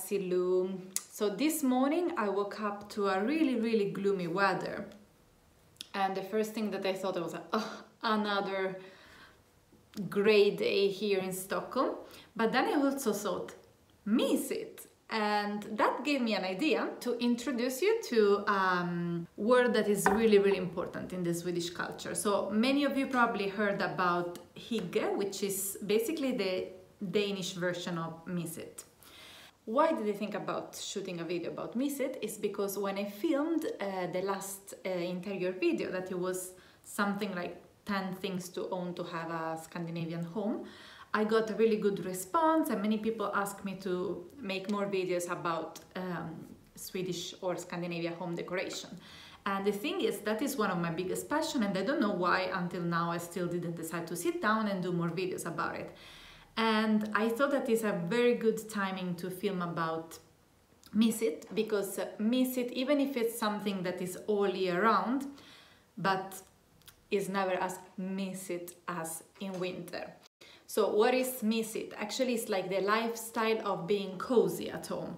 Silu. So this morning I woke up to a really gloomy weather, and the first thing that I thought was, oh, another grey day here in Stockholm. But then I also thought, Mysigt. And that gave me an idea to introduce you to a word that is really important in the Swedish culture. So many of you probably heard about Hygge, which is basically the Danish version of Mysigt. Why did I think about shooting a video about Mysigt? Is because when I filmed the last interior video, that it was something like 10 things to own to have a Scandinavian home, I got a really good response, and many people asked me to make more videos about Swedish or Scandinavian home decoration. And the thing is, that is one of my biggest passions, and I don't know why until now I still didn't decide to sit down and do more videos about it. And I thought that is a very good timing to film about Mysigt, because Mysigt, even if it's something that is all year round, but is never as Mysigt as in winter. So what is Mysigt? Actually, it's like the lifestyle of being cozy at home.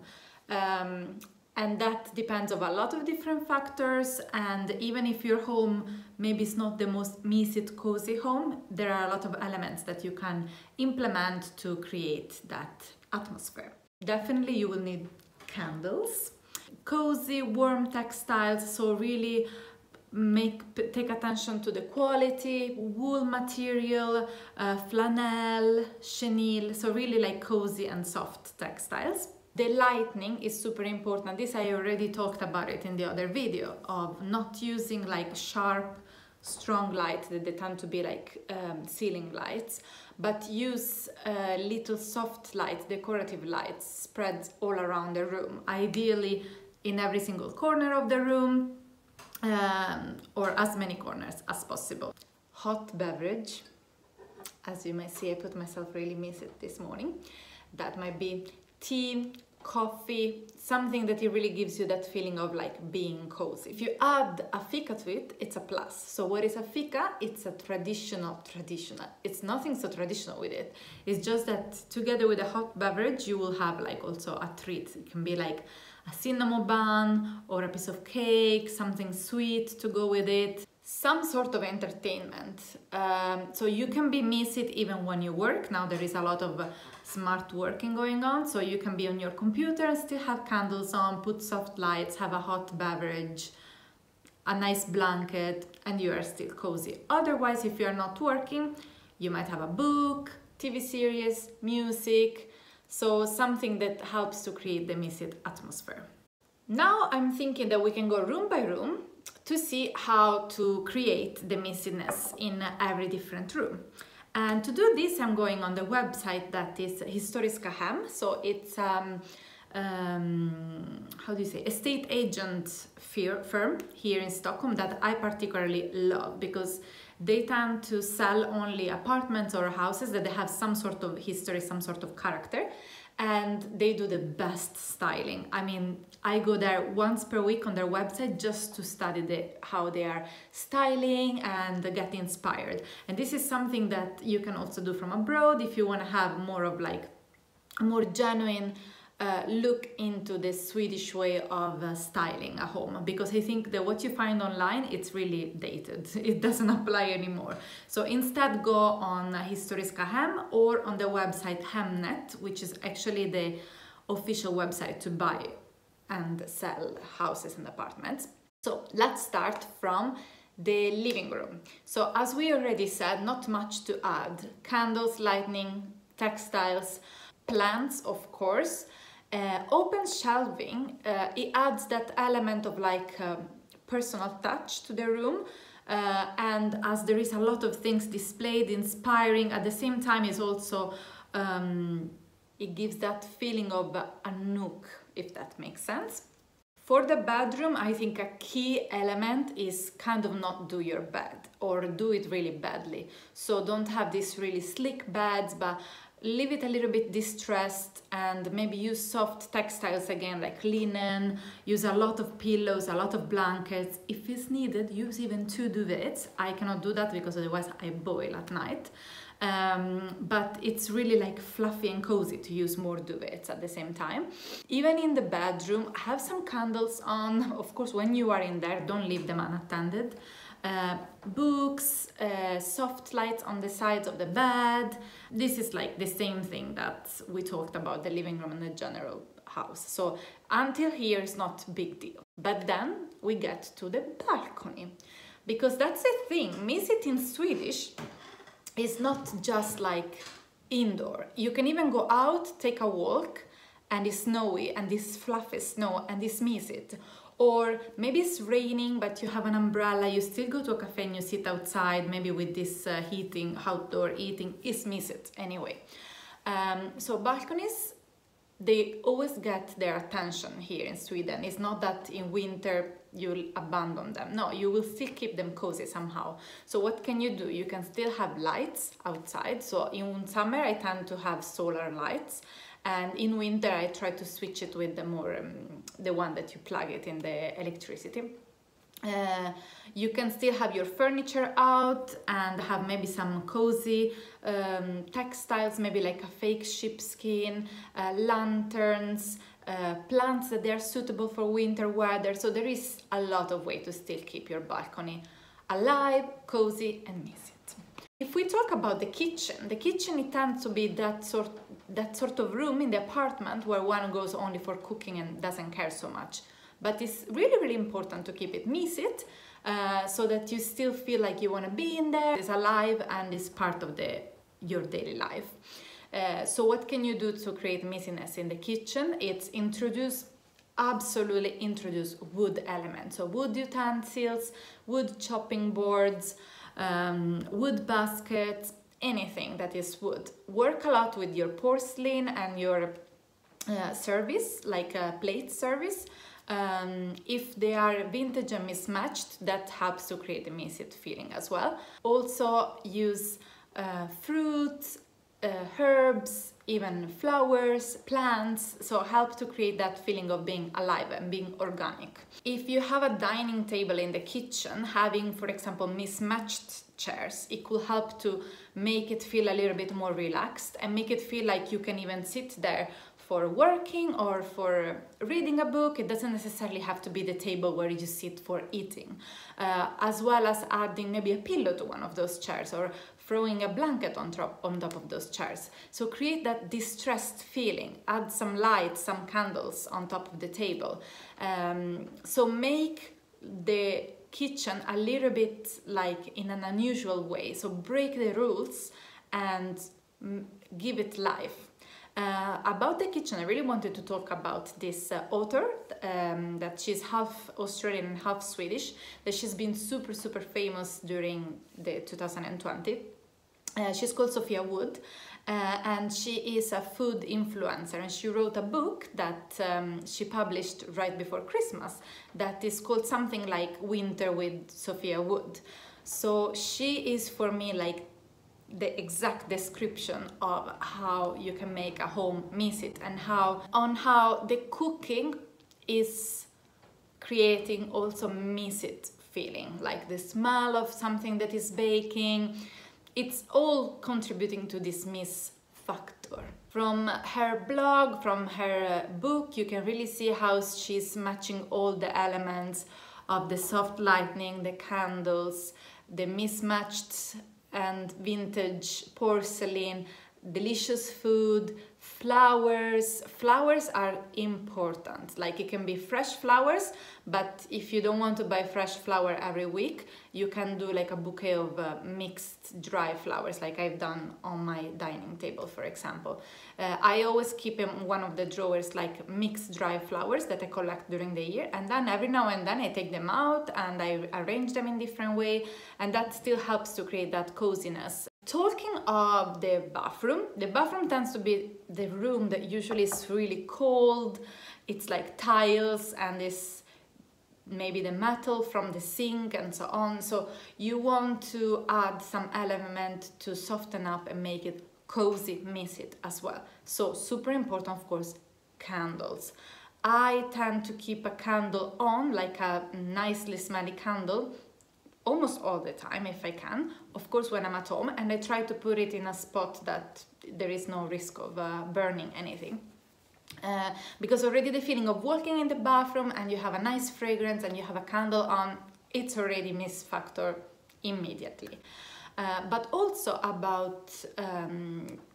And that depends on a lot of different factors, and even if your home maybe is not the most Mysigt cozy home, there are a lot of elements that you can implement to create that atmosphere. Definitely you will need candles, cozy, warm textiles, so really take attention to the quality, wool material, flannel, chenille, so really like cozy and soft textiles. The lighting is super important. This I already talked about it in the other video, of not using like sharp, strong light that they tend to be like ceiling lights, but use little soft light, decorative lights spread all around the room, ideally in every single corner of the room, or as many corners as possible. Hot beverage. As you may see, I put myself really Mysigt this morning. That might be tea, coffee, something that it really gives you that feeling of like being cozy. If you add a fika to it, it's a plus. So what is a fika? It's a traditional. It's nothing so traditional with it. It's just that together with a hot beverage, you will have like also a treat. It can be like a cinnamon bun or a piece of cake, something sweet to go with it, some sort of entertainment. So you can be Mysigt even when you work. Now there is a lot of smart working going on, so you can be on your computer and still have candles on, put soft lights, have a hot beverage, a nice blanket, and you are still cozy. Otherwise, if you are not working, you might have a book, TV series, music, so something that helps to create the Mysigt atmosphere. Now I'm thinking that we can go room by room to see how to create the Mysitness in every different room. And to do this, I'm going on the website that is Historiska Hem. So it's how do you say, estate agent firm here in Stockholm that I particularly love, because they tend to sell only apartments or houses that they have some sort of history, some sort of character, and they do the best styling. I mean, I go there once per week on their website just to study how they are styling and get inspired. And this is something that you can also do from abroad if you want to have more of like a more genuine look into the Swedish way of styling a home, because I think that what you find online, it's really dated. It doesn't apply anymore. So instead go on Historiska Hem or on the website Hemnet, which is actually the official website to buy and sell houses and apartments. So let's start from the living room. So as we already said, not much to add. Candles, lighting, textiles, plants, of course. Open shelving, it adds that element of like personal touch to the room, and as there is a lot of things displayed, inspiring, at the same time is also it gives that feeling of a nook, if that makes sense. For the bedroom, I think a key element is kind of not do your bed or do it really badly. So don't have these really slick beds, but leave it a little bit distressed, and maybe use soft textiles again, like linen, use a lot of pillows, a lot of blankets. If it's needed, use even 2 duvets. I cannot do that because otherwise I boil at night. but it's really like fluffy and cozy to use more duvets at the same time. Even in the bedroom, have some candles on. Of course, when you are in there, don't leave them unattended. Books, soft lights on the sides of the bed. This is like the same thing that we talked about the living room and the general house. So until here is not a big deal. But then we get to the balcony, because that's the thing. Mysigt in Swedish is not just like indoor. You can even go out, take a walk, and it's snowy and this fluffy snow and it's Mysigt. Or maybe it's raining, but you have an umbrella, you still go to a cafe and you sit outside, maybe with this heating, outdoor eating, is Mysigt anyway. So balconies, they always get their attention here in Sweden. It's not that in winter you'll abandon them. No, you will still keep them cozy somehow. So what can you do? You can still have lights outside. So in summer I tend to have solar lights. And in winter, I try to switch it with the more, the one that you plug it in the electricity. You can still have your furniture out and have maybe some cozy textiles, maybe like a fake sheepskin, lanterns, plants that they're suitable for winter weather. So there is a lot of way to still keep your balcony alive, cozy and Mysigt. If we talk about the kitchen it tends to be that sort of room in the apartment where one goes only for cooking and doesn't care so much. But it's really, really important to keep it Mysigt, so that you still feel like you want to be in there, it's alive and it's part of your daily life. So what can you do to create Mysigtness in the kitchen? It's absolutely introduce wood elements. So wood utensils, wood chopping boards, wood baskets, anything that is wood. Work a lot with your porcelain and your service, like a plate service. If they are vintage and mismatched, that helps to create a Mysigt feeling as well. Also use fruits, herbs, even flowers, plants, so help to create that feeling of being alive and being organic. If you have a dining table in the kitchen, having, for example, mismatched chairs, it could help to make it feel a little bit more relaxed and make it feel like you can even sit there for working or for reading a book. It doesn't necessarily have to be the table where you sit for eating. As well as adding maybe a pillow to one of those chairs or throwing a blanket on top of those chairs. So create that distressed feeling, add some lights, some candles on top of the table. So make the kitchen a little bit like in an unusual way. So break the rules and give it life. About the kitchen, I really wanted to talk about this author, that she's half Australian and half Swedish, that she's been super, super famous during the 2020. She's called Sofia Wood, and she is a food influencer, and she wrote a book that she published right before Christmas that is called something like Winter with Sofia Wood. So she is for me like the exact description of how you can make a home Mysigt and how the cooking is creating also Mysigt feeling, like the smell of something that is baking. It's all contributing to this Miss factor. From her blog, from her book, you can really see how she's matching all the elements of the soft lighting, the candles, the mismatched and vintage porcelain, delicious food, flowers. Flowers are important. Like, it can be fresh flowers, but if you don't want to buy fresh flower every week, you can do like a bouquet of mixed dry flowers, like I've done on my dining table, for example. I always keep in one of the drawers like mixed dry flowers that I collect during the year, and then every now and then I take them out and I arrange them in different way, and that still helps to create that coziness. Talking of the bathroom tends to be the room that usually is really cold. It's like tiles and this maybe the metal from the sink and so on. So you want to add some element to soften up and make it cozy, Mysigt as well. So super important, of course, candles. I tend to keep a candle on, like a nicely smelly candle, almost all the time if I can, of course when I'm at home, and I try to put it in a spot that there is no risk of burning anything. Because already the feeling of walking in the bathroom and you have a nice fragrance and you have a candle on, it's already mist factor immediately. But also about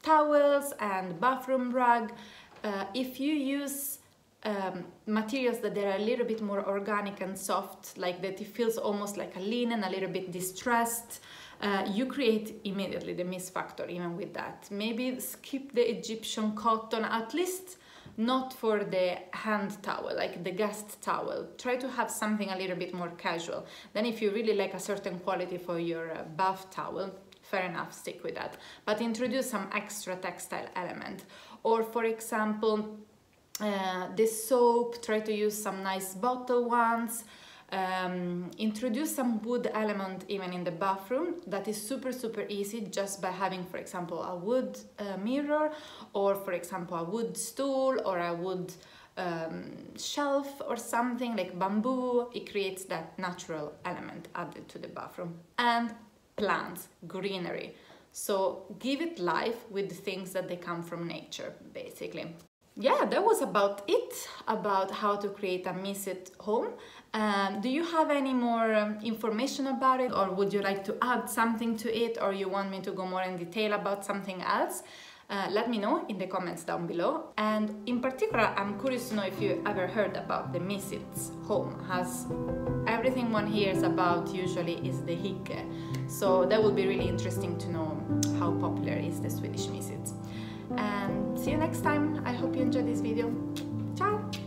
towels and bathroom rug, if you use materials that are a little bit more organic and soft, like that it feels almost like a linen, a little bit distressed, you create immediately the mist factor even with that. Maybe skip the Egyptian cotton, at least not for the hand towel, like the guest towel. Try to have something a little bit more casual. Then if you really like a certain quality for your bath towel, fair enough, stick with that. But introduce some extra textile element. Or for example, the soap, try to use some nice bottle ones. Introduce some wood element even in the bathroom. That is super easy, just by having, for example, a wood mirror, or for example a wood stool, or a wood shelf or something like bamboo. It creates that natural element added to the bathroom. And plants, greenery, so give it life with the things that they come from nature, basically. Yeah, that was about it, about how to create a Mysigt home. Do you have any more information about it, or would you like to add something to it, or you want me to go more in detail about something else? Let me know in the comments down below. And in particular, I'm curious to know if you ever heard about the Mysigt home. Has everything one hears about usually is the Hygge. So that would be really interesting to know how popular is the Swedish Mysigt. And see you next time. I hope you enjoyed this video. Ciao!